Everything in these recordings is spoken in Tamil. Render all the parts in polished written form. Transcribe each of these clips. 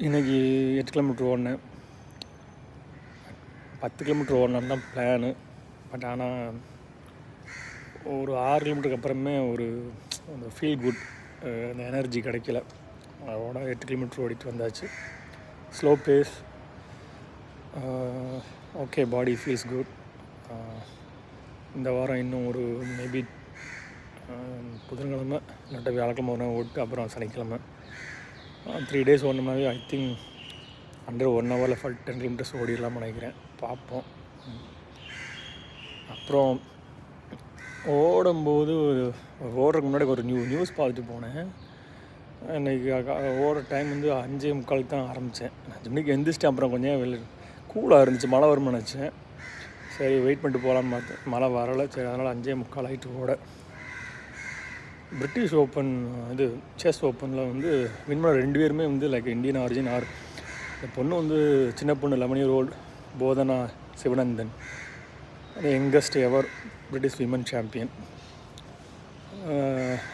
இன்றைக்கி 8 கிலோமீட்டர் ஓடினேன். 10 கிலோமீட்டர் ஓடணுன்னு தான் பிளானு. பட் ஆனால் ஒரு 6 கிலோமீட்டருக்கு அப்புறமே அந்த ஃபீல் குட், அந்த எனர்ஜி கிடைக்கல. அதோட 8 கிலோமீட்டர் ஓடிட்டு வந்தாச்சு. Slow pace. Okay, body feels good. இந்த வாரம் இன்னும் ஒரு மேபி புதன்கிழமை இல்லாட்ட வியாழக்கிழமை ஒரு நாள் ஓட்டு, அப்புறம் சனிக்கிழமை 3 days ஓடணும்னாவே I think under 1 hour 10 kilometres ஓடிடலாம்னு நினைக்கிறேன். பார்ப்போம். அப்புறம் ஓடும்போது ஓடுறதுக்கு முன்னாடி ஒரு நியூஸ் பார்த்துட்டு போனேன். இன்றைக்கி ஓடுற டைம் 5:45 தான் ஆரம்பித்தேன். 5 மணிக்கு எந்திரிச்சிட்டேன். அப்புறம் கொஞ்சம் கூலாக இருந்துச்சு, மழை வரும்னு நினச்சேன். சரி வெயிட் பண்ணிட்டு போகலான்னு பார்த்தேன். மழை வரலை. சரி, அதனால் 5:45 ஆகிட்டு ஓட. பிரிட்டிஷ் ஓப்பன் செஸ் ஓப்பனில் வின் பண்ண 2 பேருமே லைக் இந்தியன் ஆரிஜின். இந்த பொண்ணு சின்ன பொண்ணு 11 year old போதனா சிவனந்தன், யங்கஸ்ட் எவர் பிரிட்டிஷ் விமன் சாம்பியன்.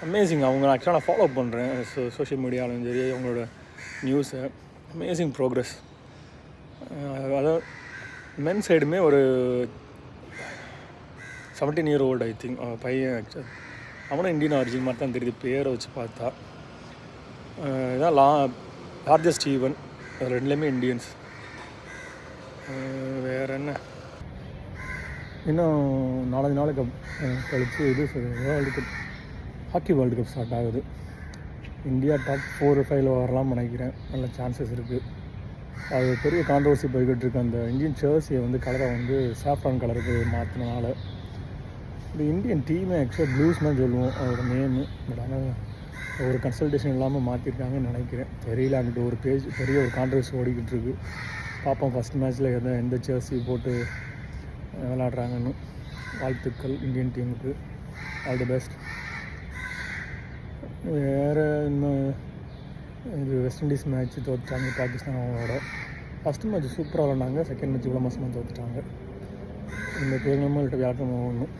அமேசிங். அவங்க ஆக்சுவலாக நான் ஃபாலோ பண்ணுறேன் சோஷியல் மீடியாவிலும் சரி, அவங்களோட நியூஸை. Amazing progress. அதாவது மென் சைடுமே ஒரு 17 year old ஐ திங்க் பையன். ஆக்சுவல் அவனும் இந்தியன் ஆரிஜின் மாதிரி தான் தெரியுது, பேரை வச்சு பார்த்தா. இதான் லார்ஜஸ்ட் ஈவென்ட். ரெண்டுலேயுமே இண்டியன்ஸ். வேறு என்ன, இன்னும் 4 நாளுக்கு கழித்து world cup, hockey world cup start ஆகுது. இந்தியா டாப் 4 or 5 வரலாம்னு நினைக்கிறேன். நல்ல சான்சஸ் இருக்குது. அது பெரிய கான்ட்ரவர்சி போய்கிட்டு இருக்கு. அந்த இந்தியன் ஜெர்சியை கலரை சாஃப்ரான் கலருக்கு மாற்றினால. இந்த இந்தியன் டீமை ஆக்சுவலாக ப்ளூஸ் தான் சொல்லுவோம் அதோட நேமு. பட் ஆனால் ஒரு கன்சல்டேஷன் இல்லாமல் மாற்றிருக்காங்கன்னு நினைக்கிறேன். தெரியல. அங்கிட்ட ஒரு பெரிய ஒரு கான்ட்ரவர்சி ஓடிக்கிட்டு இருக்குது. பார்ப்போம் ஃபஸ்ட் மேட்ச்சில் எந்த ஜெர்சி போட்டு விளையாடுறாங்கன்னு. வாழ்த்துக்கள் இந்தியன் டீமுக்கு. All the best. வேறு இன்னும் வெஸ்ட் இண்டீஸ் மேட்ச் தோற்றுட்டாங்க பாகிஸ்தான். அவங்களோட ஃபஸ்ட் மேட்ச் சூப்பராக விளாண்டாங்க. செகண்ட் மேட்ச் இவ்வளோ மோசமாக தோற்றுட்டாங்க. இந்த புதன்கிழமை வியாழக்கிழமை ஓடணும்.